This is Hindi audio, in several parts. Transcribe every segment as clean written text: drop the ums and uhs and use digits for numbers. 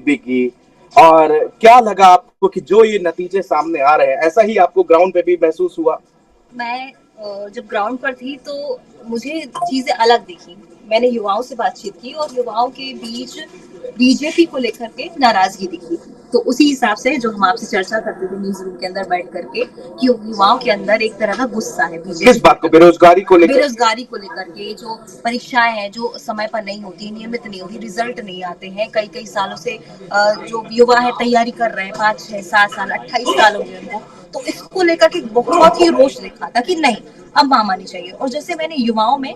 भी की। और क्या लगा आपको कि जो ये नतीजे सामने आ रहे हैं, ऐसा ही आपको ग्राउंड पे भी महसूस हुआ? मैं जब ग्राउंड पर थी तो मुझे चीजें अलग दिखी। मैंने युवाओं से बातचीत की और युवाओं के बीच बीजेपी को लेकर के नाराजगी दिखी। तो उसी हिसाब से जो हम आपसे चर्चा करते थे न्यूज रूम के अंदर बैठ करके कि युवाओं के अंदर एक तरह का गुस्सा है बीजेपी किस बात को, बेरोजगारी को लेकर? बेरोजगारी को लेकर के। जो परीक्षाएं हैं जो समय पर नहीं होती, नियमित नहीं होती, रिजल्ट नहीं आते हैं, कई कई सालों से जो युवा है तैयारी कर रहे हैं, 5 6 7 साल 28 साल हो गए उनको। तो इसको लेकर के बहुत ही रोष दिखा था कि नहीं, अब मां आनी चाहिए। और जैसे मैंने युवाओं में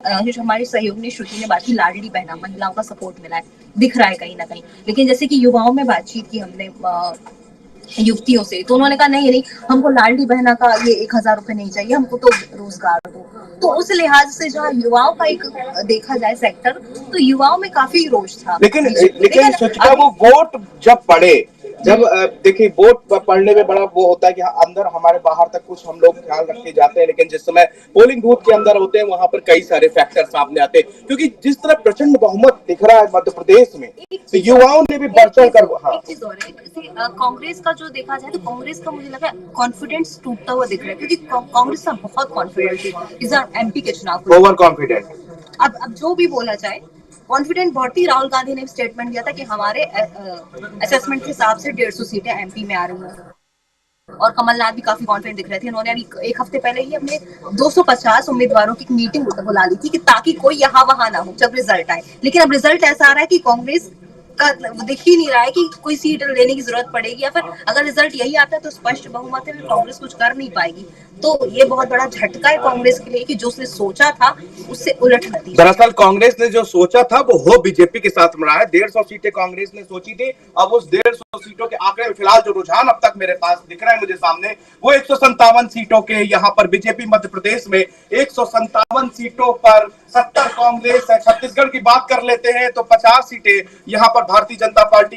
जो हमारी सहयोगी श्रुति ने बात की, लाडली बहना, महिलाओं का सपोर्ट मिला है, दिख रहा है कहीं ना कहीं। लेकिन जैसे कि युवाओं में बातचीत की हमने युवतियों से, तो उन्होंने कहा नहीं नहीं, हमको लाडली बहना का ये 1,000 रुपए नहीं चाहिए, हमको तो रोजगार दो। तो उस लिहाज से जहाँ युवाओं का एक देखा जाए सेक्टर, तो युवाओं में काफी रोष था। लेकिन लेकिन सुचिता, वो वोट जब पड़े, जब देखिए वोट पढ़ने में बड़ा वो होता है कि अंदर हमारे बाहर तक कुछ हम लोग ख्याल रखे जाते हैं, लेकिन जिस समय पोलिंग बूथ के अंदर होते हैं वहां पर कई सारे फैक्टर सामने आते हैं, क्योंकि जिस तरह प्रचंड बहुमत दिख रहा है मध्य प्रदेश में, तो युवाओं ने भी बढ़ चढ़ कर। हाँ, एक चीज और है, जैसे कांग्रेस का जो देखा जाए तो कांग्रेस का मुझे लगा कॉन्फिडेंस टूटता हुआ दिख रहा है, क्योंकि कांग्रेस का बहुत कॉन्फिडेंस थी इस एमपी के चुनाव। Over confident. अब जो भी बोला जाए, कॉन्फिडेंट बहुत ही। राहुल गांधी ने स्टेटमेंट दिया था कि हमारे असेसमेंट के हिसाब से 150 सीटें एमपी में आ रही हैं। और कमलनाथ भी काफी कॉन्फिडेंट दिख रहे थे। उन्होंने अभी एक हफ्ते पहले ही अपने 250 उम्मीदवारों की मीटिंग बुला ली थी कि ताकि कोई यहाँ वहां ना हो जब रिजल्ट आए। लेकिन अब रिजल्ट ऐसा आ रहा है कि कांग्रेस का दिख ही नहीं रहा है कि कोई सीट लेने की जरूरत पड़ेगी, या फिर अगर रिजल्ट यही आता है तो स्पष्ट बहुमत में कांग्रेस कुछ कर नहीं पाएगी। तो ये बहुत बड़ा झटका है कांग्रेस के लिए कि जो उसने सोचा था उससे उलट नतीजा। दरअसल कांग्रेस ने जो सोचा था वो हो बीजेपी के साथ रहा है। 150 सीटें कांग्रेस ने सोची थी। अब उस 150 सीटों के आंकड़े में फिलहाल जो रुझान अब तक मेरे पास दिख रहा है मुझे सामने, वो 157 सीटों के यहाँ पर बीजेपी मध्य प्रदेश में 157 सीटों पर 70 कांग्रेस है। छत्तीसगढ़ की बात कर लेते हैं तो 50 सीटें यहाँ पर भारतीय जनता पार्टी